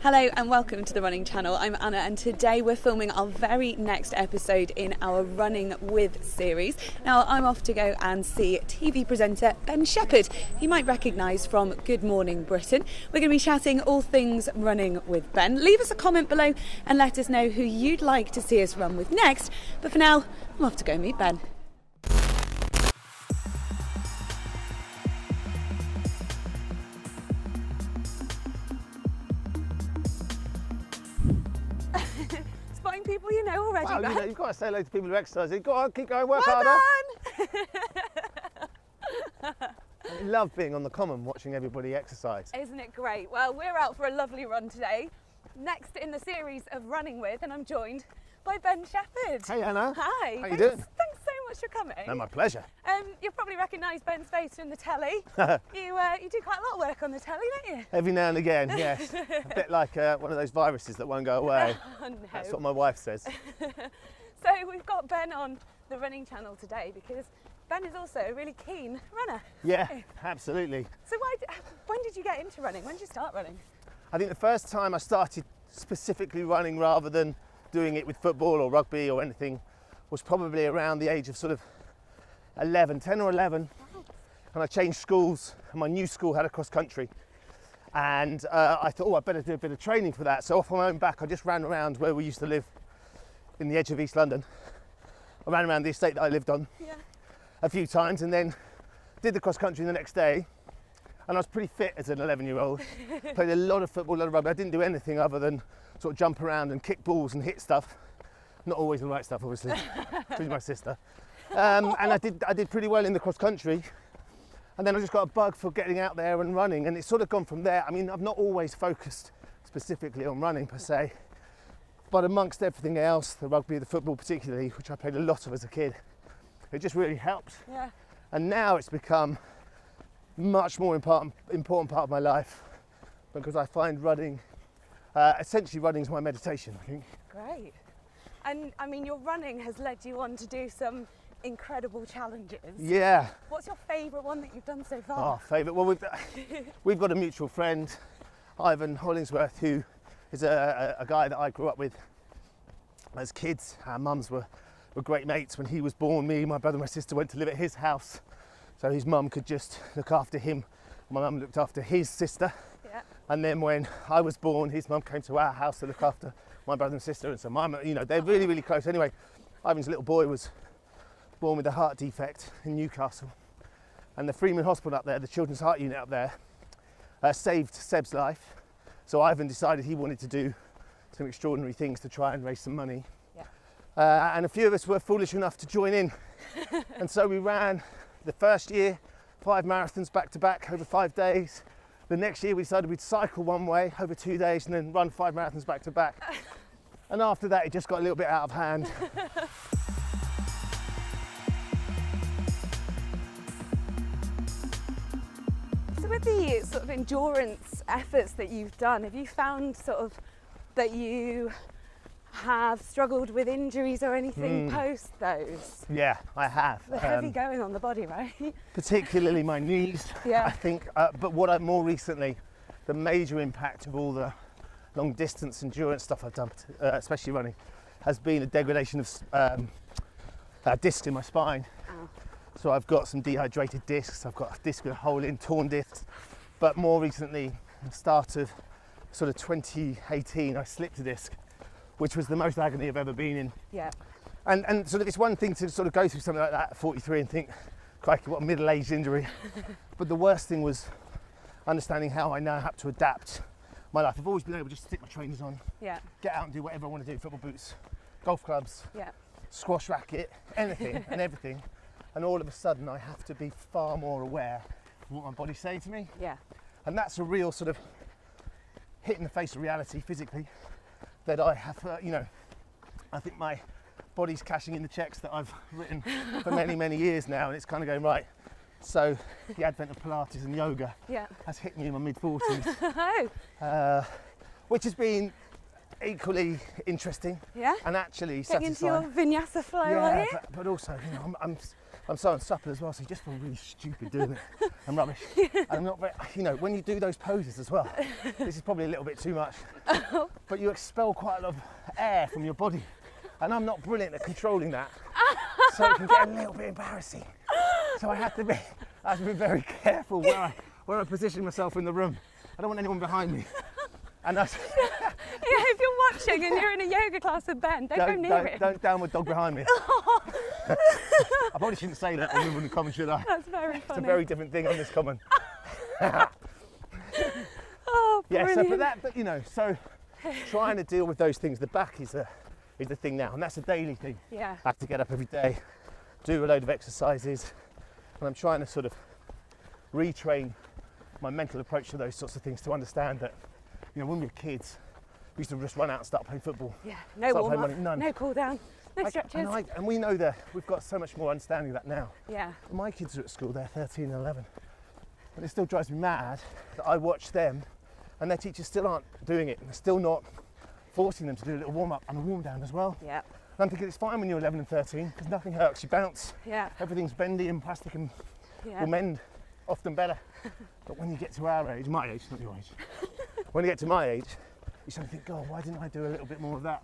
Hello and welcome to the Running Channel. I'm Anna and today we're filming our very next episode in our Running With series. Now I'm off to go and see TV presenter Ben Shephard, who you might recognise from Good Morning Britain. We're going to be chatting all things running with Ben. Leave us a comment below and let us know who you'd like to see us run with next. But for now, I'm off to go meet Ben. Spotting people you know already, well, Ben. You've got to say hello to people who exercise. Go on, keep going, work Well harder. done! I love being on the common watching everybody exercise. Isn't it great? Well, we're out for a lovely run today, next in the series of Running With, and I'm joined by Ben Shephard. Hey Anna. Hi. How you doing? Thanks so much for coming. No, my pleasure. You'll probably recognise Ben's face from the telly. You do quite a lot of work on the telly, don't you? Every now and again, yes. A bit like one of those viruses that won't go away. Oh, no. That's what my wife says. So we've got Ben on the Running Channel today because Ben is also a really keen runner. Yeah, absolutely. So when did you get into running? When did you start running? I think the first time I started specifically running rather than doing it with football or rugby or anything was probably around the age of sort of 10 or 11. Wow. And I changed schools and my new school had a cross country. And I thought, I better do a bit of training for that. So off on my own back, I just ran around where we used to live in the edge of East London. I ran around the estate that I lived on a few times and then did the cross country the next day. And I was pretty fit as an 11-year-old. Played a lot of football, a lot of rugby. I didn't do anything other than sort of jump around and kick balls and hit stuff. Not always the right stuff, obviously. She's my sister. And I did pretty well in the cross country. And then I just got a bug for getting out there and running. And it's sort of gone from there. I mean, I've not always focused specifically on running per se. But amongst everything else, the rugby, the football particularly, which I played a lot of as a kid, it just really helped. Yeah. And now it's become much more important part of my life because I find running, essentially running is my meditation, I think. Great. And I mean, your running has led you on to do some incredible challenges. Yeah. What's your favourite one that you've done so far? Oh, favourite. Well, we've got a mutual friend, Ivan Hollingsworth, who is a guy that I grew up with as kids. Our mums were great mates. When he was born, me, my brother and my sister went to live at his house so his mum could just look after him. My mum looked after his sister. Yeah. And then when I was born, his mum came to our house to look after my brother and sister. And so they're really, really close. Anyway, Ivan's little boy was born with a heart defect in Newcastle. And the Freeman Hospital up there, the Children's Heart Unit up there, saved Seb's life. So Ivan decided he wanted to do some extraordinary things to try and raise some money. Yeah. And a few of us were foolish enough to join in. And so we ran the first year 5 marathons back to back over 5 days. The next year we decided we'd cycle one way over 2 days and then run 5 marathons back to back. And after that it just got a little bit out of hand. So with the sort of endurance efforts that you've done, have you found sort of that you have struggled with injuries or anything post those? Yeah, I have. The heavy going on the body, right? Particularly my knees, Yeah. I think. But what I've more recently, the major impact of all the long distance endurance stuff I've done, especially running, has been a degradation of discs in my spine. Oh. So I've got some dehydrated discs, I've got a disc with a hole in, torn discs. But more recently, the start of sort of 2018, I slipped a disc, which was the most agony I've ever been in. Yeah. And sort of it's one thing to sort of go through something like that at 43 and think, crikey, what a middle-aged injury. But the worst thing was understanding how I now have to adapt my life. I've always been able to just stick my trainers on, Yeah. get out and do whatever I want to do, football boots, golf clubs, Yeah. squash racket, anything and everything. And all of a sudden I have to be far more aware of what my body's saying to me. Yeah. And that's a real sort of hit in the face of reality physically that I have, I think my body's cashing in the checks that I've written for many, many years now, and it's kind of going, right, so the advent of Pilates and yoga has hit me in my mid-40s, which has been equally interesting Yeah. and actually Getting into satisfying. your vinyasa flow, are you? But also, I'm I'm so unsupple as well, so you just feel really stupid doing it. I'm rubbish. And I'm not very, you know, when you do those poses as well, this is probably a little bit too much, but you expel quite a lot of air from your body. And I'm not brilliant at controlling that, so it can get a little bit embarrassing. So I have to be very careful where I position myself in the room. I don't want anyone behind me. And that's Yeah, if you're watching and you're in a yoga class with Ben, don't go near him. Don't downward dog behind me. I probably shouldn't say that on the common, should I? That's very funny. It's a very different thing on this common. Oh, yeah, brilliant. but you know, so trying to deal with those things, the back is the thing now, and that's a daily thing. Yeah. I have to get up every day, do a load of exercises, and I'm trying to sort of retrain my mental approach to those sorts of things to understand that, you know, when we were kids, we used to just run out and start playing football. Yeah, no Start warm playing up, running, none. no cool down, no stretches. And we know that we've got so much more understanding of that now. Yeah. My kids are at school, they're 13 and 11, and it still drives me mad that I watch them and their teachers still aren't doing it, and they're still not forcing them to do a little warm up and a warm down as well. Yeah. And I'm thinking it's fine when you're 11 and 13 because nothing hurts, you bounce, Yeah. everything's bendy and plastic and Yeah. will mend often better. But when you get to our age, my age, not your age, when you get to my age, you sort of think, God, why didn't I do a little bit more of that?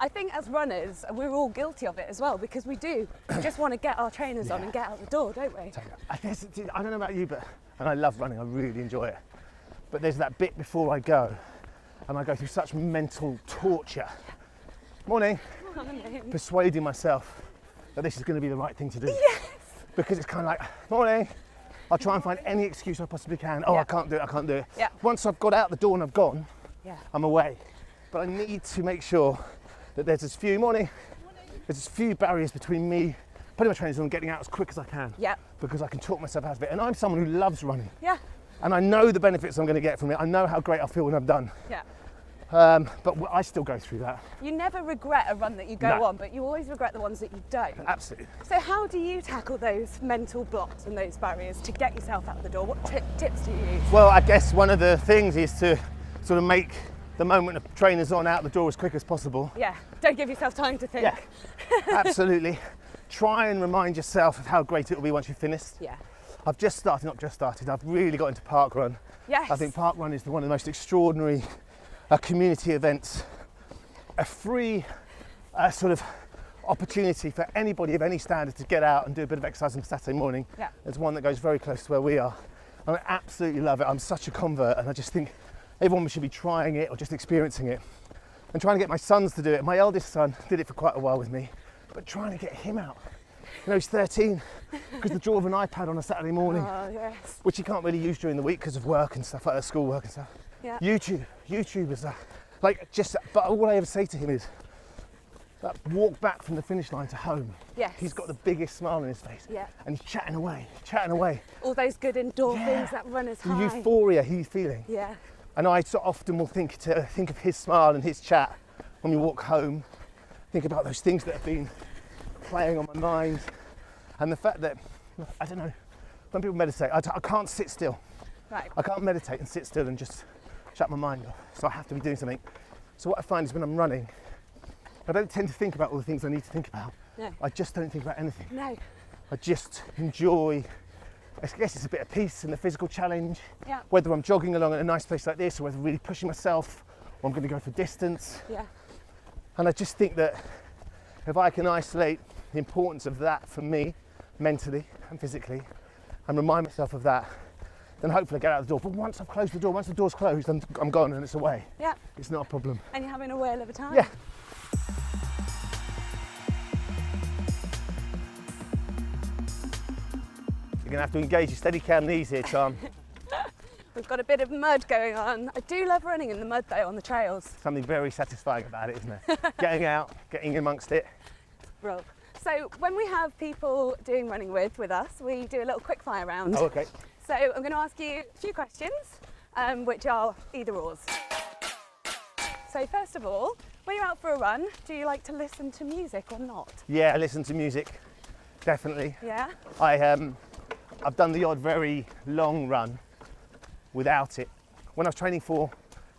I think as runners, we're all guilty of it as well, because we just want to get our trainers on and get out the door, don't we? I don't know about you, and I love running, I really enjoy it. But there's that bit before I go, and I go through such mental torture. Morning. Persuading myself that this is going to be the right thing to do. Yes. Because it's kind of like, morning. I'll try and find any excuse I possibly can. Oh, Yeah. I can't do it. Yeah. Once I've got out the door and I've gone, Yeah. I'm away. But I need to make sure that there's as few there's as few barriers between me, putting my trainers on and getting out as quick as I can. Yeah. Because I can talk myself out of it. And I'm someone who loves running. Yeah. And I know the benefits I'm going to get from it. I know how great I feel when I'm done. Yeah. But I still go through that. You never regret a run that you go No. on, but you always regret the ones that you don't. Absolutely. So how do you tackle those mental blocks and those barriers to get yourself out the door? What tips do you use? Well, I guess one of the things is to sort of make the moment of trainers on out the door as quick as possible. Yeah, don't give yourself time to think. Yeah, absolutely. Try and remind yourself of how great it will be once you've finished. Yeah. I've not just started, I've really got into parkrun. Yes. I think parkrun is one of the most extraordinary community events. A free sort of opportunity for anybody of any standard to get out and do a bit of exercise on Saturday morning. Yeah. There's one that goes very close to where we are. And I absolutely love it. I'm such a convert, and I just think everyone should be trying it or just experiencing it. And trying to get my sons to do it. My eldest son did it for quite a while with me, but trying to get him out. You know, he's 13, because the draw of an iPad on a Saturday morning, Oh, yes. which he can't really use during the week because of work and stuff like that, school work and stuff. Yeah. YouTube is but all I ever say to him is, that walk back from the finish line to home. Yes. He's got the biggest smile on his face. Yeah. And he's chatting away. All those good endorphins, Yeah. that runner's The high. euphoria he's feeling. Yeah. And I so often will think of his smile and his chat when we walk home. Think about those things that have been playing on my mind. And the fact that, I don't know, when people meditate, I can't sit still. Right. I can't meditate and sit still and just shut my mind off. So I have to be doing something. So what I find is when I'm running, I don't tend to think about all the things I need to think about. No. I just don't think about anything. No. I just enjoy, I guess it's a bit of peace and the physical challenge. Yeah. Whether I'm jogging along in a nice place like this or whether really pushing myself or I'm going to go for distance. Yeah. And I just think that if I can isolate the importance of that for me, mentally and physically, and remind myself of that, then hopefully I get out the door. But once I've closed the door, once the door's closed, I'm gone and it's away. Yeah. It's not a problem. And you're having a whale of a time. Yeah. You're going to have to engage your steady cam knees here, Tom. We've got a bit of mud going on. I do love running in the mud though, on the trails. Something very satisfying about it, isn't there? Getting out, getting amongst it. Bro. So when we have people doing running with us, we do a little quick fire round. Oh, okay. So I'm going to ask you a few questions, which are either ors. So first of all, when you're out for a run, do you like to listen to music or not? Yeah, I listen to music, definitely. Yeah? I've done the odd very long run without it. When I was training for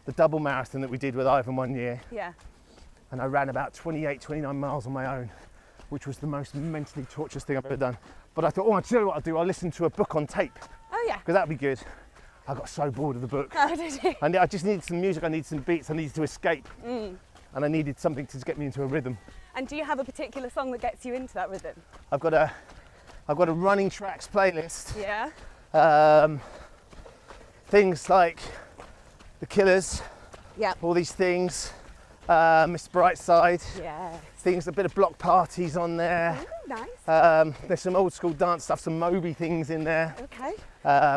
the double marathon that we did with Ivan one year, Yeah. and I ran about 28, 29 miles on my own, which was the most mentally torturous thing I've ever done. But I thought, oh, I'll tell you what I'll do, I'll listen to a book on tape. Oh yeah. Because that'd be good. I got so bored of the book. Oh, did you? And I just needed some music, I needed some beats, I needed to escape. And I needed something to get me into a rhythm. And do you have a particular song that gets you into that rhythm? I've got a running tracks playlist. Yeah. Things like The Killers, Yeah. all these things, Mr. Brightside, Yeah. things, a bit of Block Parties on there. Oh, nice. There's some old school dance stuff, some Moby things in there, Okay.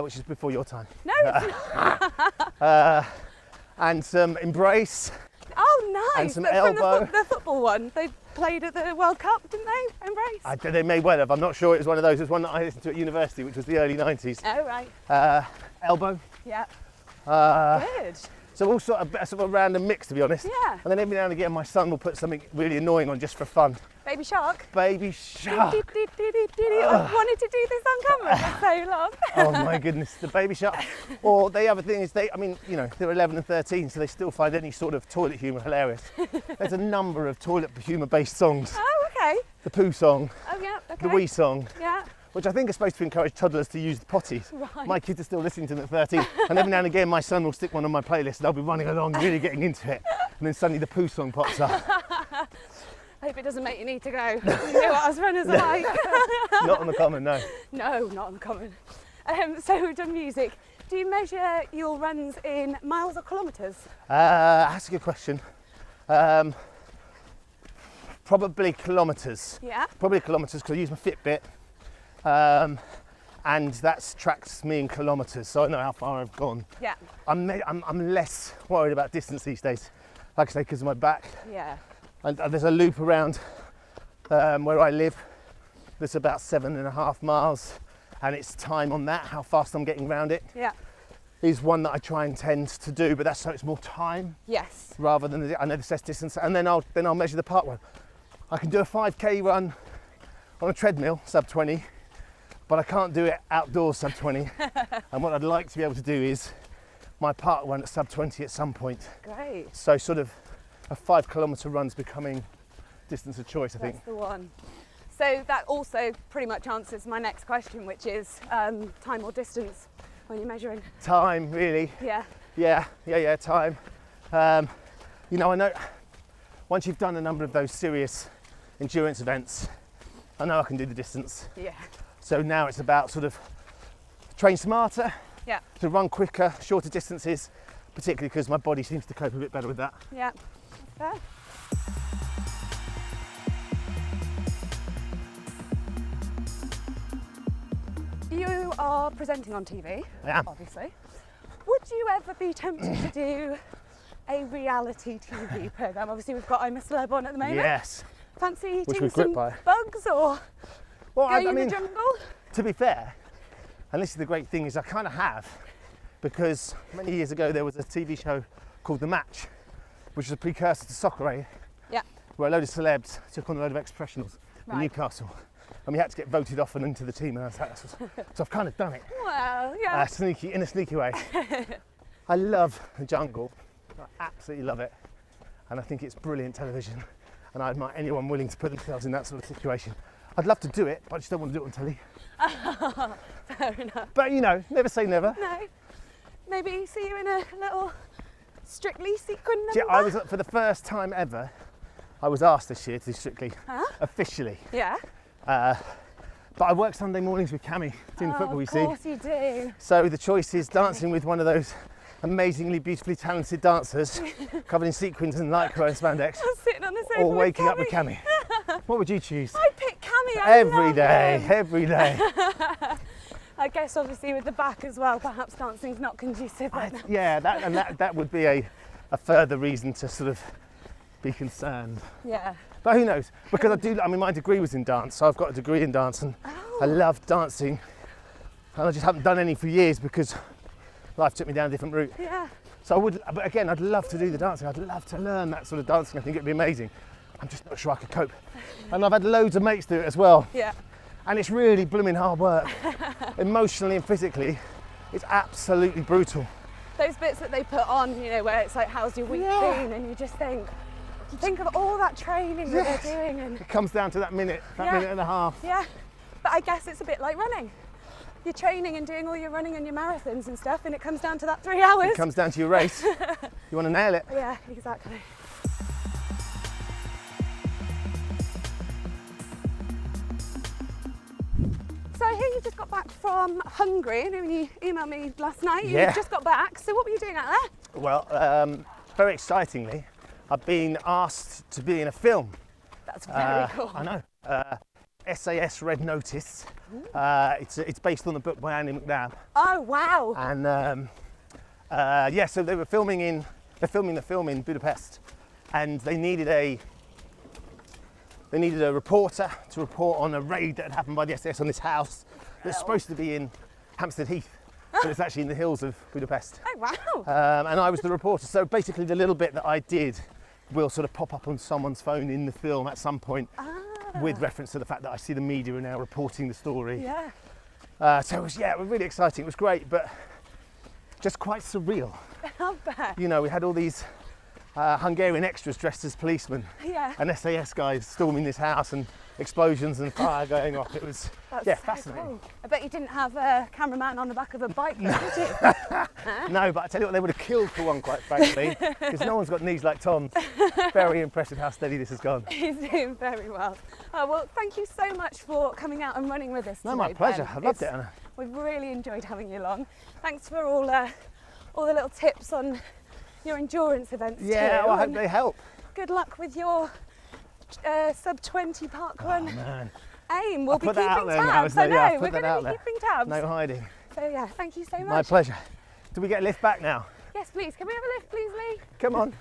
which is before your time. No, it's not. And some Embrace. Oh, nice. And some From Elbow. the football one. They played at the World Cup, didn't they? Embrace. They may well have, I'm not sure it was one of those. It was one that I listened to at university, which was the early 90s. Oh, right. Elbow. Yeah. Good. So all sort of a random mix, to be honest. Yeah. And then every now and again my son will put something really annoying on just for fun. Baby Shark. Baby Shark. I wanted to do this on camera for so long. Oh my goodness, the Baby Shark. Or the other thing is they're 11 and 13, so they still find any sort of toilet humour hilarious. There's a number of toilet humour based songs. Oh, okay. The poo song, Oh, yeah, okay. the wee song, Yeah. which I think is supposed to encourage toddlers to use the potties. Right. My kids are still listening to them at 13, and every now and again my son will stick one on my playlist and I'll be running along, really getting into it, and then suddenly the poo song pops up. I hope it doesn't make you need to go. You know what us runners are like. Not on the common, no. No, not on the common. So we've done music. Do you measure your runs in miles or kilometres? That's a good question. Probably kilometres. Yeah. Probably kilometres because I use my Fitbit, and that tracks me in kilometres, so I know how far I've gone. Yeah. I'm less worried about distance these days, like I say, because of my back. Yeah. And there's a loop around where I live that's about 7.5 miles, and it's time on that, how fast I'm getting around it, Yeah. is one that I try and tend to do, but that's so it's more time Yes. rather than I know the set distance, and then I'll measure the park run. I can do a 5k run on a treadmill, sub 20, but I can't do it outdoors sub 20. And what I'd like to be able to do is my park run at sub 20 at some point. Great. So sort of a 5 kilometre run's becoming distance of choice, I think. That's the one. So that also pretty much answers my next question, which is time or distance when you're measuring. Time, really. Yeah. Yeah, time. I know once you've done a number of those serious endurance events, I know I can do the distance. Yeah. So now it's about sort of train smarter, Yeah. to run quicker, shorter distances, particularly because my body seems to cope a bit better with that. Yeah. Fair. You are presenting on TV, I am. obviously. Would you ever be tempted to do a reality TV programme? Obviously, we've got I'm a Celeb on at the moment. Yes. Fancy Which eating we're some gripped by. bugs or Well, going in the jungle? to be fair, and this is the great thing, is I kind of have, because many years ago there was a TV show called The Match, which was a precursor to Soccer, Yeah. where a load of celebs took on a load of ex-professionals in Right. Newcastle, and we had to get voted off and into the team, and so I've kind of done it, Well, yeah. in a sneaky way. I love the jungle, I absolutely love it, and I think it's brilliant television, and I admire anyone willing to put themselves in that sort of situation. I'd love to do it, but I just don't want to do it on telly. Fair enough. But never say never. No. Maybe see you in a little Strictly sequin number? Yeah, I was, for the first time ever, I was asked this year to do Strictly, Huh? officially. Yeah. But I work Sunday mornings with Cammy, doing the football, you see. Of course you do. So the choice is dancing with one of those amazingly beautifully talented dancers covered in sequins and lycra and spandex, I'm sitting on the sofa or waking with up with Cammy. What would you choose? I pick Cammy. I Every love day, him. every day. I guess obviously with the back as well, perhaps dancing's not conducive right now. Yeah, that would be a further reason to sort of be concerned. Yeah. But who knows? Because my degree was in dance, so I've got a degree in dance, and I love dancing. And I just haven't done any for years because life took me down a different route. Yeah. So but again, I'd love to do the dancing. I'd love to learn that sort of dancing. I think it'd be amazing. I'm just not sure I could cope. And I've had loads of mates do it as well. Yeah. And it's really blooming hard work. Emotionally and physically, it's absolutely brutal. Those bits that they put on, where it's like, how's your week been? And you just think, Think of all that training that they're doing. And it comes down to that minute and a half. Yeah, but I guess it's a bit like running. You're training and doing all your running and your marathons and stuff, and it comes down to that 3 hours. It comes down to your race. You want to nail it. Yeah, exactly. So I hear you just got back from Hungary. I know when you emailed me last night, you just got back. So what were you doing out there? Well, very excitingly, I've been asked to be in a film. That's very cool. I know. SAS Red Notice. It's based on the book by Andy McNab. Oh wow! And so they're filming the film in Budapest, and they needed a reporter to report on a raid that had happened by the SAS on this house that's supposed to be in Hampstead Heath, but it's actually in the hills of Budapest. Oh wow! And I was the reporter, so basically the little bit that I did will sort of pop up on someone's phone in the film at some point, with reference to the fact that I see the media are now reporting the story. Yeah. So it was really exciting. It was great, but just quite surreal. I'll bet. You know, we had all these Hungarian extras dressed as policemen, and SAS guys storming this house, and explosions and fire going off. It was fascinating. Cool. I bet you didn't have a cameraman on the back of a bike, though, did you? No, but I tell you what, they would have killed for one, quite frankly, because no one's got knees like Tom's. Very impressive how steady this has gone. He's doing very well. Oh, well, thank you so much for coming out and running with us today, my pleasure. Ben. I've loved it, Anna. We've really enjoyed having you along. Thanks for all the little tips on your endurance events too. Yeah, well, I hope they help. Good luck with your sub-20 parkrun man. aim. We'll be keeping tabs. I know, we're going to be keeping tabs. No hiding. So yeah, thank you so much. My pleasure. Do we get a lift back now? Yes, please. Can we have a lift, please, Lee? Come on.